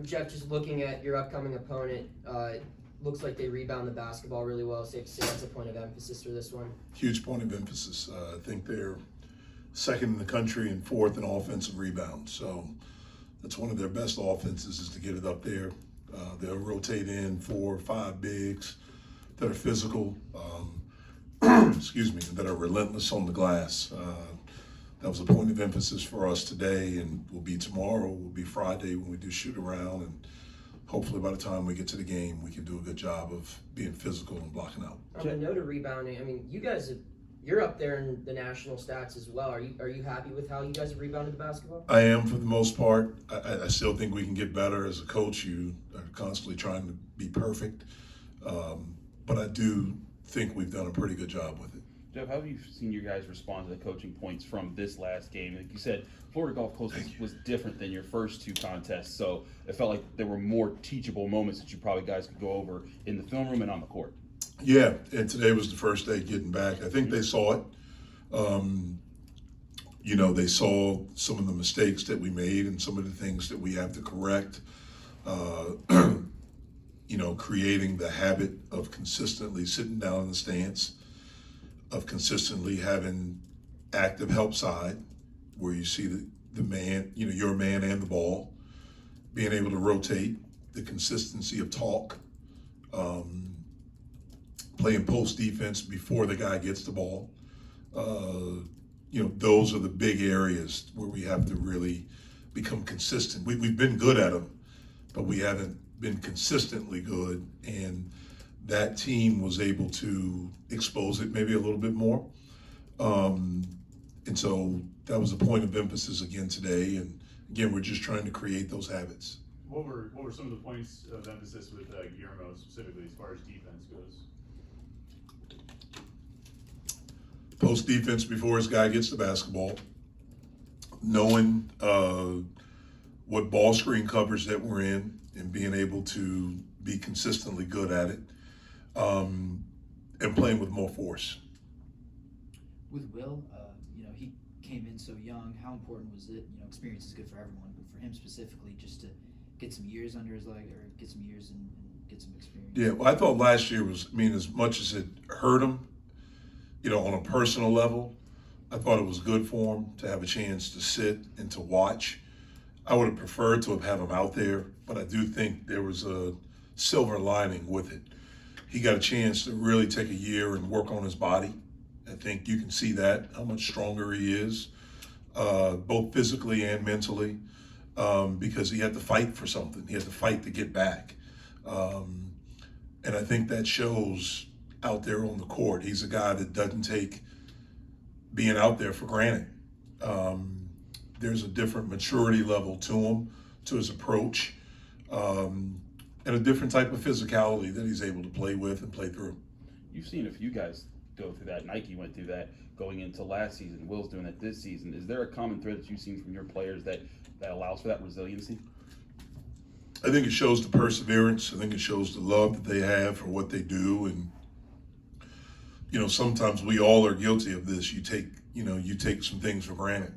Jeff, just looking at your upcoming opponent, looks like they rebound the basketball really well, so that's a point of emphasis for this one. Huge point of emphasis. I think they're second in the country and fourth in offensive rebounds. So that's one of their best offenses, is to get it up there. They'll rotate in 4 or 5 bigs that are physical, that are relentless on the glass. That was a point of emphasis for us today, and will be tomorrow, will be Friday when we do shoot around, and hopefully by the time we get to the game, we can do a good job of being physical and blocking out. On the note of rebounding, I mean, you're up there in the national stats as well. Are you happy with how you guys have rebounded the basketball? I am, for the most part. I still think we can get better. As a coach, you are constantly trying to be perfect, but I do think we've done a pretty good job with it. Jeff, how have you seen your guys respond to the coaching points from this last game? Like you said, Florida Gulf Coast was different than your first 2 contests, so it felt like there were more teachable moments that you probably guys could go over in the film room and on the court. Yeah, and today was the first day getting back. I think they saw it. They saw some of the mistakes that we made and some of the things that we have to correct. Creating the habit of consistently sitting down in the stance, of consistently having active help side, where you see the man, your man and the ball, being able to rotate, the consistency of talk, playing post defense before the guy gets the ball. Those are the big areas where we have to really become consistent. We've been good at them, but we haven't been consistently good, and that team was able to expose it maybe a little bit more. And so that was a point of emphasis again today. And again, we're just trying to create those habits. What were some of the points of emphasis with Guillermo specifically as far as defense goes? Post defense before his guy gets the basketball, knowing what ball screen coverage that we're in, and being able to be consistently good at it, and playing with more force. With Will, he came in so young. How important was it? Experience is good for everyone, but for him specifically, just to get some years under his leg, or get some years and get some experience. Yeah, well, I thought last year was, as much as it hurt him, on a personal level, I thought it was good for him to have a chance to sit and to watch. I would have preferred to have had him out there, but I do think there was a silver lining with it. He got a chance to really take a year and work on his body. I think you can see that, how much stronger he is, both physically and mentally, because he had to fight for something. He had to fight to get back. And I think that shows out there on the court. He's a guy that doesn't take being out there for granted. There's a different maturity level to him, to his approach, and a different type of physicality that he's able to play with and play through. You've seen a few guys go through that. Nike went through that going into last season. Will's doing it this season. Is there a common thread that you've seen from your players that allows for that resiliency? I think it shows the perseverance. I think it shows the love that they have for what they do. And, sometimes we all are guilty of this. You take some things for granted.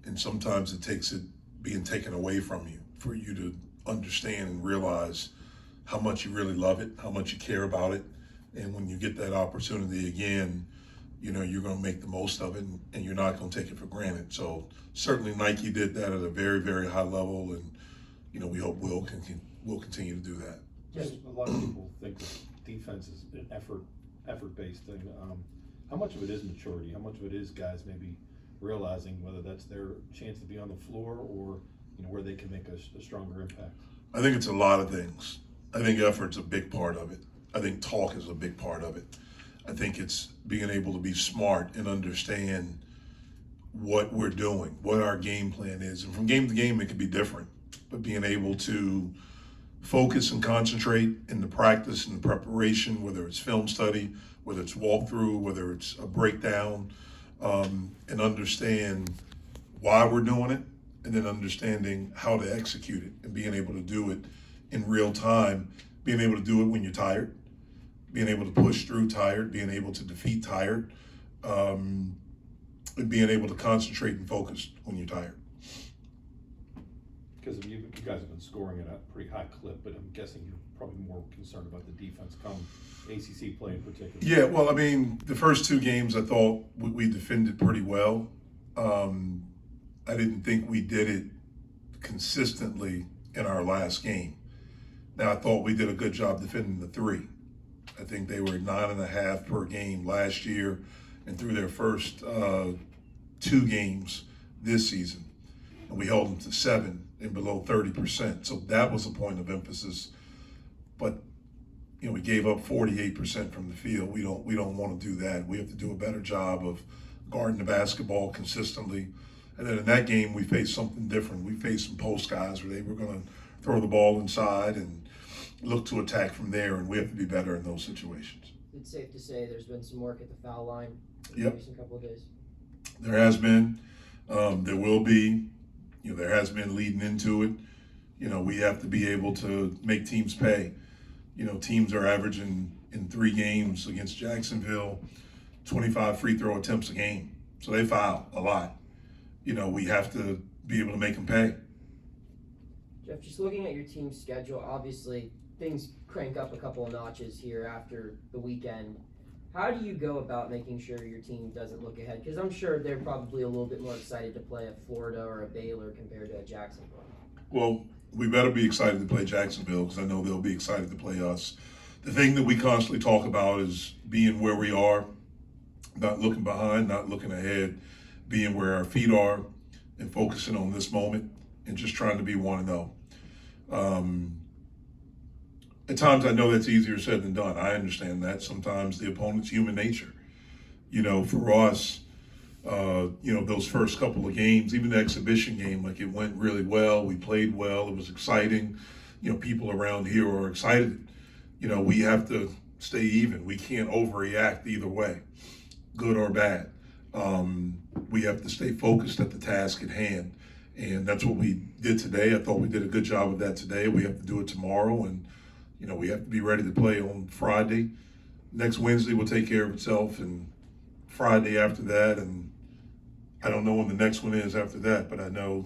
And sometimes it takes it being taken away from you for you to understand and realize how much you really love it, how much you care about it. And when you get that opportunity again, you're going to make the most of it, and you're not going to take it for granted. So certainly Nike did that at a very, very high level, and we hope Will continue to do that. Just a lot of people think that defense is an effort-based thing. How much of it is maturity? How much of it is guys maybe realizing whether that's their chance to be on the floor, or where they can make a stronger impact? I think it's a lot of things. I think effort's a big part of it. I think talk is a big part of it. I think it's being able to be smart and understand what we're doing, what our game plan is. And from game to game, it can be different. But being able to focus and concentrate in the practice and the preparation, whether it's film study, whether it's walkthrough, whether it's a breakdown, and understand why we're doing it, and then understanding how to execute it and being able to do it in real time, being able to do it when you're tired, being able to push through tired, being able to defeat tired, and being able to concentrate and focus when you're tired. Because you guys have been scoring at a pretty high clip, but I'm guessing you're probably more concerned about the defense come ACC play in particular. Yeah, well, I mean, the first 2 games I thought we defended pretty well. I didn't think we did it consistently in our last game. Now, I thought we did a good job defending the 3. I think they were at 9.5 per game last year and through their first 2 games this season. And we held them to 7 and below 30%. So that was a point of emphasis. But, we gave up 48% from the field. We don't want to do that. We have to do a better job of guarding the basketball consistently. And then in that game, we faced something different. We faced some post guys where they were going to throw the ball inside and look to attack from there, and we have to be better in those situations. It's safe to say there's been some work at the foul line in Yep. the recent couple of days. There has been. There will be. There has been leading into it. We have to be able to make teams pay. Teams are averaging in 3 games against Jacksonville 25 free throw attempts a game. So they foul a lot. We have to be able to make them pay. Jeff, just looking at your team's schedule, obviously things crank up a couple of notches here after the weekend. How do you go about making sure your team doesn't look ahead? Because I'm sure they're probably a little bit more excited to play a Florida or a Baylor compared to a Jacksonville. Well, we better be excited to play Jacksonville because I know they'll be excited to play us. The thing that we constantly talk about is being where we are, not looking behind, not looking ahead, being where our feet are and focusing on this moment and just trying to be 1-0. At times I know that's easier said than done. I understand that. Sometimes the opponent's human nature. For us, those first couple of games, even the exhibition game, like it went really well. We played well. It was exciting. People around here are excited. We have to stay even. We can't overreact either way, good or bad. We have to stay focused at the task at hand. And that's what we did today. I thought we did a good job of that today. We have to do it tomorrow. And, we have to be ready to play on Friday. Next Wednesday will take care of itself. And Friday after that. And I don't know when the next one is after that, but I know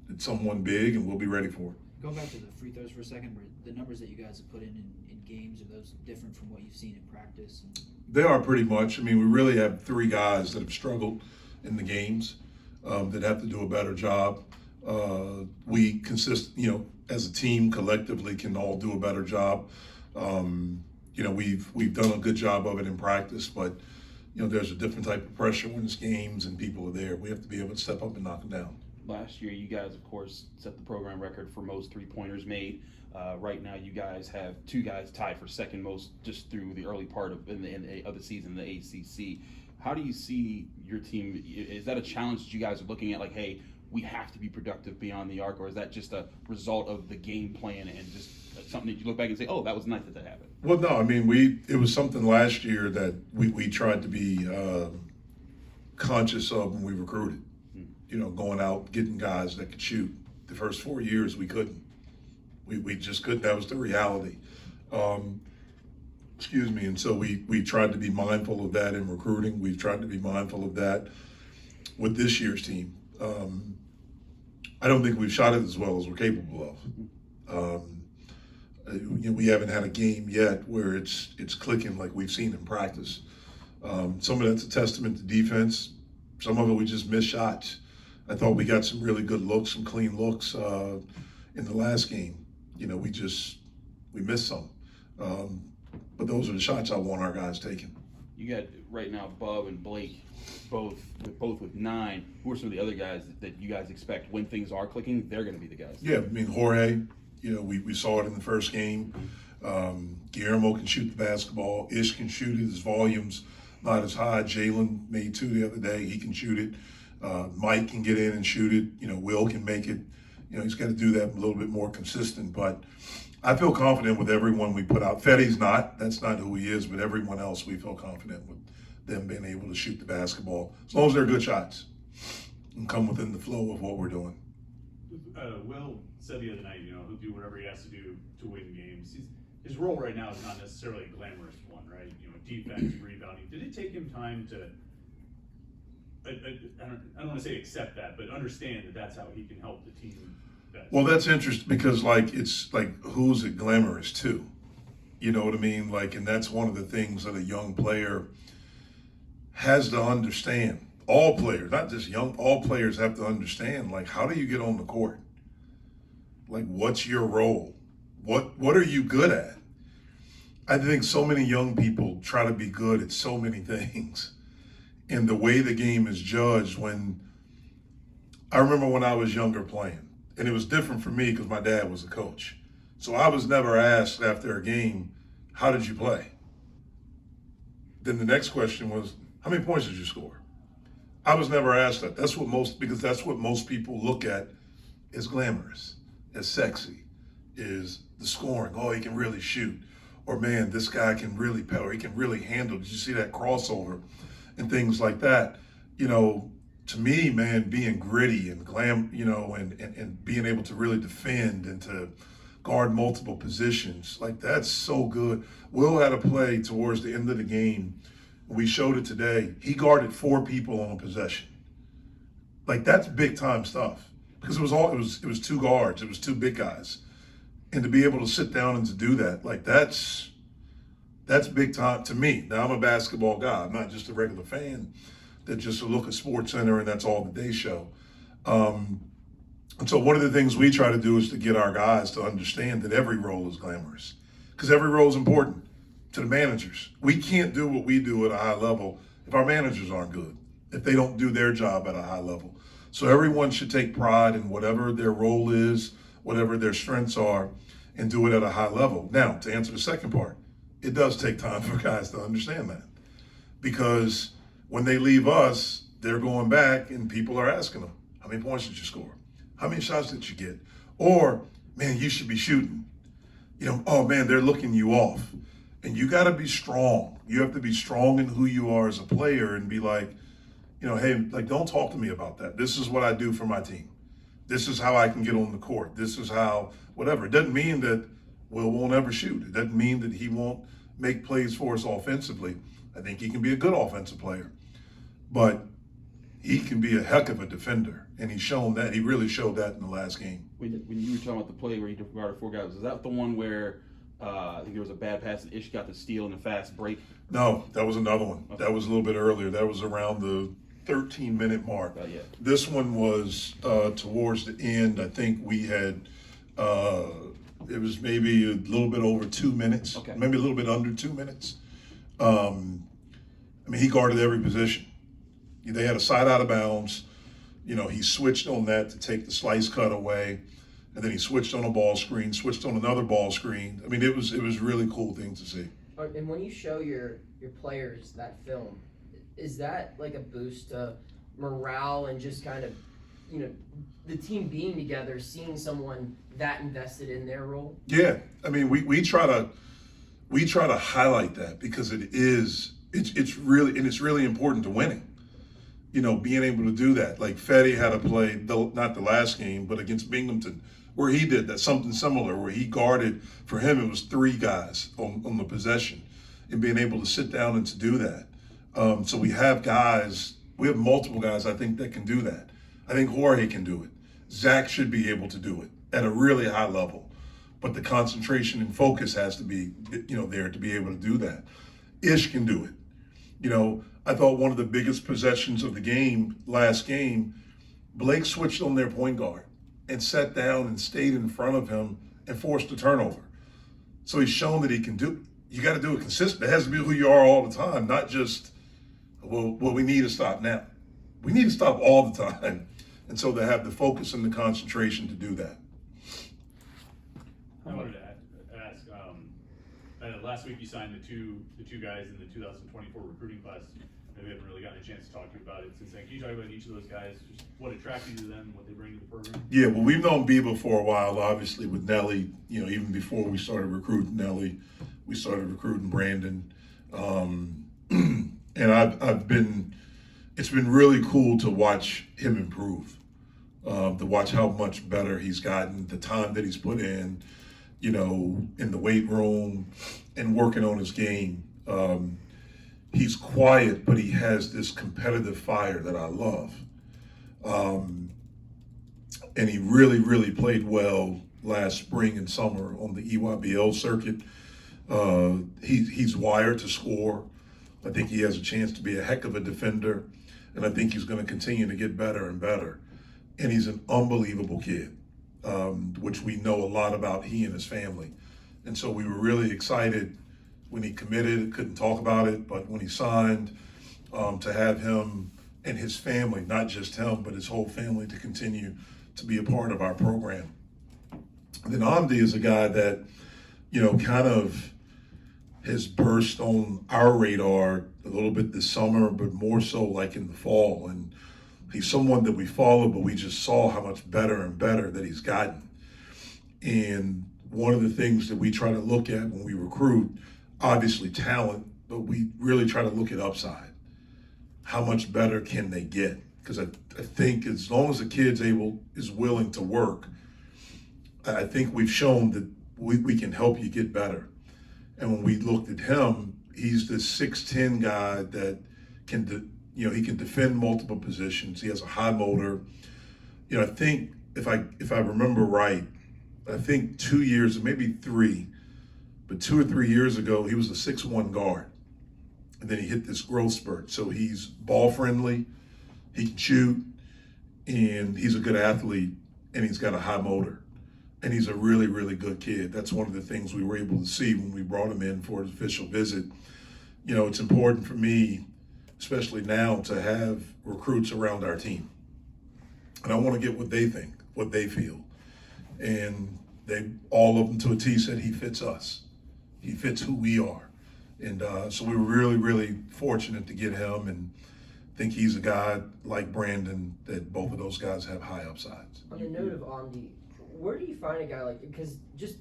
it's someone big and we'll be ready for it. Going back to the free throws for a second, were the numbers that you guys have put in games, are those different from what you've seen in practice? They are pretty much. I mean, we really have 3 guys that have struggled in the games that have to do a better job. We as a team collectively can all do a better job. We've done a good job of it in practice, but there's a different type of pressure when it's games and people are there. We have to be able to step up and knock them down. Last year, you guys, of course, set the program record for most 3-pointers made. Right now, you guys have 2 guys tied for second most just through the early part of the season in the ACC. How do you see your team? Is that a challenge that you guys are looking at, like, hey, we have to be productive beyond the arc, or is that just a result of the game plan and just something that you look back and say, oh, that was nice that happened? Well, no, I mean, it was something last year that we tried to be conscious of when we recruited. Going out, getting guys that could shoot. The first 4 years, we couldn't. We just couldn't. That was the reality. And so we tried to be mindful of that in recruiting. We've tried to be mindful of that with this year's team. I don't think we've shot it as well as we're capable of. We haven't had a game yet where it's clicking like we've seen in practice. Some of that's a testament to defense. Some of it we just missed shots. I thought we got some really good looks, some clean looks in the last game. We missed some. But those are the shots I want our guys taking. You got right now Bub and Blake both with 9. Who are some of the other guys that you guys expect when things are clicking? They're going to be the guys. Yeah, I mean, Jorge, we saw it in the first game. Guillermo can shoot the basketball. Ish can shoot it. His volume's not as high. Jalen made 2 the other day. He can shoot it. Mike can get in and shoot it. Will can make it. He's got to do that a little bit more consistent. But I feel confident with everyone we put out. Fetty's not. That's not who he is. But everyone else, we feel confident with them being able to shoot the basketball. As long as they're good shots and come within the flow of what we're doing. Will said the other night, he'll do whatever he has to do to win games. His role right now is not necessarily a glamorous one, right? Defense, rebounding. Did it take him time to, I don't want to say accept that, but understand that that's how he can help the team Well, that's interesting because like it's like who's it glamorous to? You know what I mean? Like, and that's one of the things that a young player has to understand. All players, not just young, all players have to understand, like, how do you get on the court? Like, what's your role? What are you good at? I think so many young people try to be good at so many things. And the way the game is judged, when I remember when I was younger playing, and it was different for me because my dad was a coach. So I was never asked after a game, how did you play? Then the next question was, how many points did you score? I was never asked that. Because that's what most people look at as glamorous, as sexy, is the scoring. Oh, he can really shoot. Or man, this guy can really pedal, he can really handle. Did you see that crossover? And things like that. You know, to me, man, being gritty and glam, you know, and being able to really defend and to guard multiple positions, like that's so good. Will had a play towards the end of the game. We showed it today. He guarded 4 people on a possession. Like that's big time stuff because it was 2 guards, it was 2 big guys, and to be able to sit down and to do that, like that's big time to me. Now I'm a basketball guy. I'm not just a regular fan that just look at Sports Center and that's all that they show. And so one of the things we try to do is to get our guys to understand that every role is glamorous because every role is important to the managers. We can't do what we do at a high level if our managers aren't good, if they don't do their job at a high level. So everyone should take pride in whatever their role is, whatever their strengths are, and do it at a high level. Now, to answer the second part, it does take time for guys to understand that because when they leave us, they're going back and people are asking them, how many points did you score? How many shots did you get? Or, man, you should be shooting. You know, oh man, they're looking you off. And you got to be strong. You have to be strong in who you are as a player and be like, you know, hey, like, don't talk to me about that. This is what I do for my team. This is how I can get on the court. This is how, whatever. It doesn't mean that Will won't ever shoot. It doesn't mean that he won't make plays for us offensively. I think he can be a good offensive player. But he can be a heck of a defender. And he's shown that. He really showed that in the last game. When you were talking about the play where he guarded 4 guys, is that the one where I think there was a bad pass and Ish got the steal in a fast break? No, that was another one. Okay. That was a little bit earlier. That was around the 13-minute mark. Yeah. This one was towards the end. I think we had, it was maybe a little bit over 2 minutes, Okay. maybe a little bit under 2 minutes. I mean, he guarded every position. They had a side out of bounds. You know, he switched on that to take the slice cut away. And then he switched on a ball screen, switched on another ball screen. I mean, it was a really cool thing to see. And when you show your players that film, is that like a boost to morale and just kind of, you know, the team being together, seeing someone that invested in their role? Yeah, I mean, we try to highlight that because it's really important to winning. You know, being able to do that. Like Fetty had a play, not the last game, but against Binghamton, where he did that, something similar, where he guarded, for him it was 3 guys on the possession, and being able to sit down and to do that. So we have multiple guys, I think, that can do that. I think Jorge can do it. Zach should be able to do it at a really high level. But the concentration and focus has to be, you know, there to be able to do that. Ish can do it. You know, I thought one of the biggest possessions of the game, last game, Blake switched on their point guard and sat down and stayed in front of him and forced a turnover. So he's shown that he can do it. You got to do it consistent. It has to be who you are all the time, not just, well, we need to stop now. We need to stop all the time. And so they have the focus and the concentration to do that. I wanted to ask, last week you signed the two guys in the 2024 recruiting class. We haven't really gotten a chance to talk to you about it since then. Can you talk about each of those guys, just what attracted you to them, what they bring to the program? Yeah, well, we've known Biba for a while, obviously, with Nelly. You know, even before we started recruiting Nelly, we started recruiting Brandon. And it's been really cool to watch him improve, to watch how much better he's gotten, the time that he's put in, you know, in the weight room and working on his game. He's quiet, but he has this competitive fire that I love. and he really, really played well last spring and summer on the EYBL circuit. He's wired to score. I think he has a chance to be a heck of a defender, and I think he's going to continue to get better and better. And he's an unbelievable kid, which we know a lot about, he and his family. And so we were really excited when he committed. Couldn't talk about it, but when he signed, to have him and his family, not just him, but his whole family, to continue to be a part of our program. And then Amdi is a guy that, kind of has burst on our radar a little bit this summer, but more so like in the fall. And he's someone that we follow, but we just saw how much better and better that he's gotten. And one of the things that we try to look at when we recruit, obviously talent, but we really try to look at upside. How much better can they get? Because I think as long as the kid's is willing to work, I think we've shown that we can help you get better. And when we looked at him, he's this 6'10" guy that can, he can defend multiple positions. He has a high motor. I think if I remember right, I think 2 years, maybe 3, but 2 or 3 years ago, he was a 6'1" guard. And then he hit this growth spurt. So he's ball friendly, he can shoot, and he's a good athlete, and he's got a high motor. And he's a really, really good kid. That's one of the things we were able to see when we brought him in for his official visit. It's important for me, especially now, to have recruits around our team. And I want to get what they think, what they feel. And all of them to a T said he fits us. He fits who we are. And so we were really, really fortunate to get him, and think he's a guy like Brandon that both of those guys have high upsides. On the note of Amdi, where do you find a guy like, because just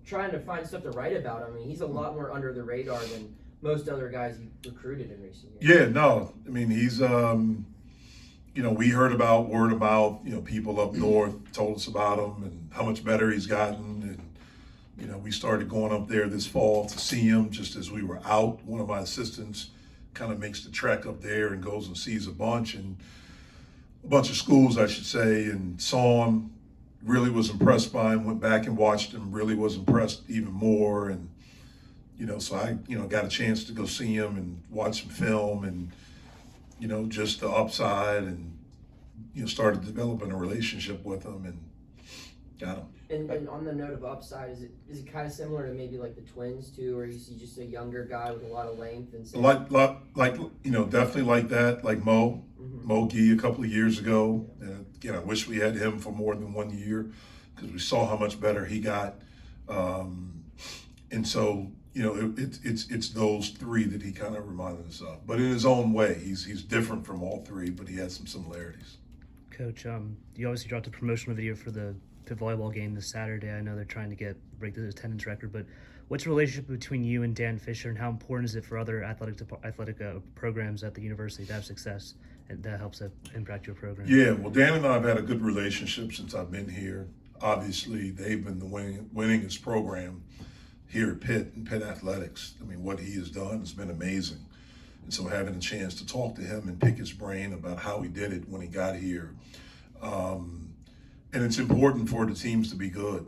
trying to find stuff to write about him, he's a lot more under the radar than most other guys you recruited in recent years. Yeah, no, he's, we heard about word of mouth, people up north told us about him and how much better he's gotten. And, we started going up there this fall to see him just as we were out. One of my assistants kind of makes the trek up there and goes and sees a bunch of schools, I should say, and saw him, really was impressed by him, went back and watched him, really was impressed even more. And, so I, got a chance to go see him and watch some film and, just the upside, and, started developing a relationship with him and got him. And on the note of upside, is it kind of similar to maybe like the Twins too, where you see just a younger guy with a lot of length and like definitely like that, like Mo. Mm-hmm. Mo Gee a couple of years ago. And again, I wish we had him for more than 1 year because we saw how much better he got. And so, it's those three that he kind of reminded us of. But in his own way, he's different from all three, but he has some similarities. Coach, you obviously dropped a promotional video for the Pitt volleyball game this Saturday. I know they're trying to break the attendance record, but what's the relationship between you and Dan Fisher, and how important is it for other athletic programs at the university to have success, and that helps impact your program? Yeah, well, Dan and I have had a good relationship since I've been here. Obviously, they've been the winningest program here at Pitt and Pitt Athletics. What he has done has been amazing. And so having a chance to talk to him and pick his brain about how he did it when he got here. And it's important for the teams to be good.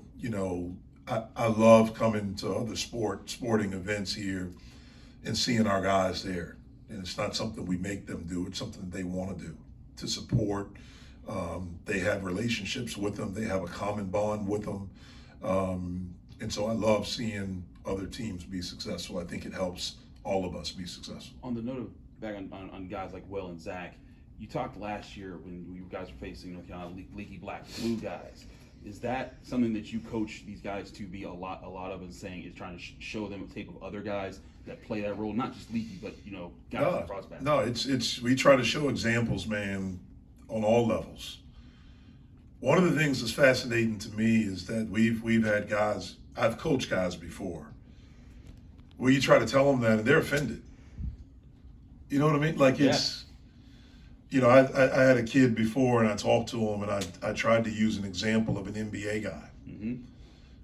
I love coming to other sporting events here and seeing our guys there. And it's not something we make them do. It's something they want to do, to support. They have relationships with them. They have a common bond with them. And so I love seeing other teams be successful. I think it helps all of us be successful. On the note of back on guys like Will and Zach, you talked last year when you guys were facing kind of leaky black blue guys. Is that something that you coach these guys to be a lot of, and saying is trying to show them a tape of other guys that play that role, not just leaky, but guys across basketball? No, it's we try to show examples, man, on all levels. One of the things that's fascinating to me is that we've had guys, I've coached guys before, where you try to tell them that and they're offended. You know what I mean? Like it's. Yeah. I had a kid before and I talked to him and I tried to use an example of an NBA guy. Mm-hmm.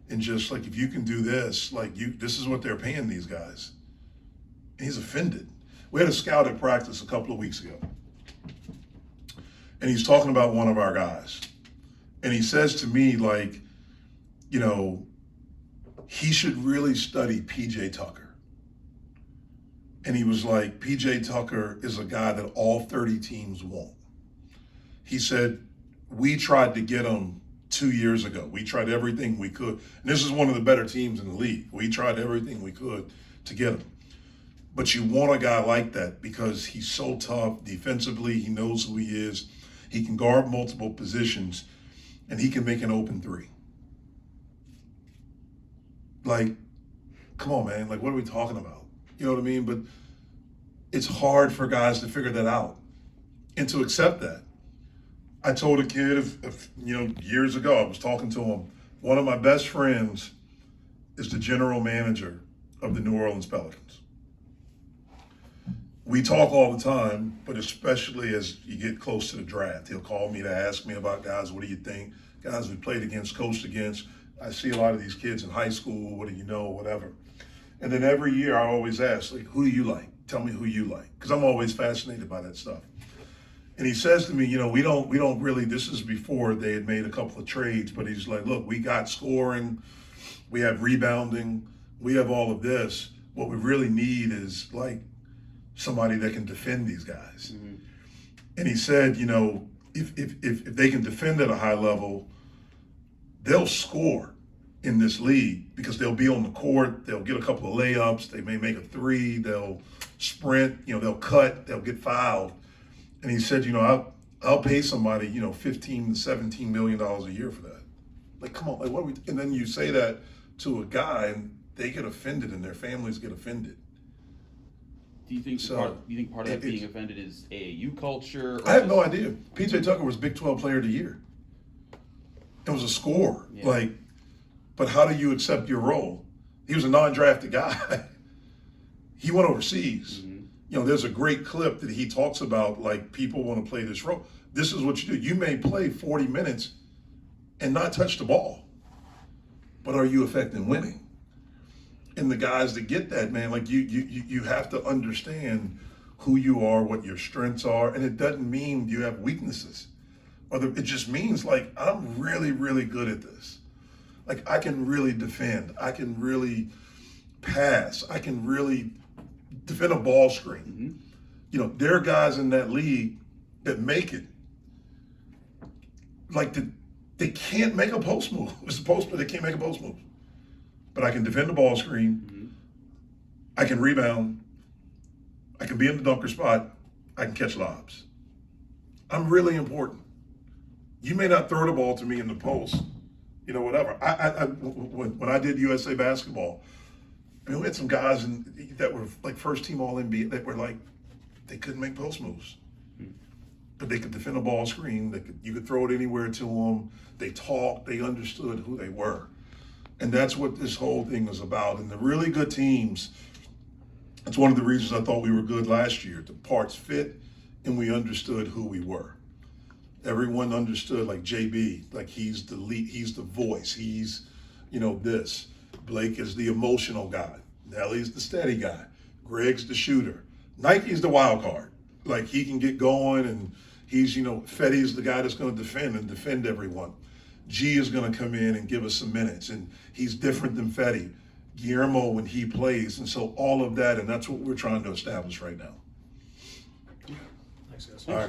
And just like, if you can do this, this is what they're paying these guys. And he's offended. We had a scout at practice a couple of weeks ago. And he's talking about one of our guys. And he says to me, like, you know, he should really study PJ Tucker. And he was like, PJ Tucker is a guy that all 30 teams want. He said, we tried to get him 2 years ago. We tried everything we could. And this is one of the better teams in the league. We tried everything we could to get him. But you want a guy like that because he's so tough defensively. He knows who he is. He can guard multiple positions, and he can make an open three. Like, come on, man. Like, what are we talking about? You know what I mean? But it's hard for guys to figure that out and to accept that. I told a kid, years ago, I was talking to him. One of my best friends is the general manager of the New Orleans Pelicans. We talk all the time, but especially as you get close to the draft, he'll call me to ask me about guys. What do you think? Guys we played against, coached against. I see a lot of these kids in high school. What do you know? Whatever. And then every year I always ask, like, who do you like? Tell me who you like, because I'm always fascinated by that stuff. And he says to me, we don't really. This is before they had made a couple of trades, but he's like, look, we got scoring, we have rebounding, we have all of this. What we really need is like somebody that can defend these guys. Mm-hmm. And he said, if they can defend at a high level, they'll score in this league because they'll be on the court, they'll get a couple of layups, they may make a three, they'll sprint, they'll cut, they'll get fouled. And he said, I'll pay somebody, $15 to $17 million a year for that. Like, come on, like what are we? And then you say that to a guy, and they get offended, and their families get offended. Do you think part of that being offended is AAU culture? I have no idea. PJ Tucker was Big 12 Player of the Year. It was a scorer. Yeah. But how do you accept your role? He was a non-drafted guy. He went overseas. Mm-hmm. There's a great clip that he talks about, like, people want to play this role. This is what you do. You may play 40 minutes and not touch the ball, but are you effective in winning? And the guys that get that, man, like you have to understand who you are, what your strengths are, and it doesn't mean you have weaknesses. It just means, like, I'm really, really good at this. Like, I can really defend. I can really pass. I can really defend a ball screen. Mm-hmm. There are guys in that league that make it. Like, they can't make a post move. It's a post, but they can't make a post move. But I can defend the ball screen. Mm-hmm. I can rebound. I can be in the dunker spot. I can catch lobs. I'm really important. You may not throw the ball to me in the post, whatever. When I did USA Basketball, we had some guys that were like first team All NBA that were like, they couldn't make post moves, but they could defend a ball screen. You could throw it anywhere to them. They talked. They understood who they were. And that's what this whole thing is about. And the really good teams, that's one of the reasons I thought we were good last year. The parts fit, and we understood who we were. Everyone understood, like JB, like he's the lead, he's the voice, he's, this. Blake is the emotional guy. Nelly's the steady guy. Greg's the shooter. Nike's the wild card. Like, he can get going, and he's, Fetty's the guy that's going to defend everyone. G is going to come in and give us some minutes, and he's different than Fetty. Guillermo when he plays, and so all of that, and that's what we're trying to establish right now. Thanks, guys. All right.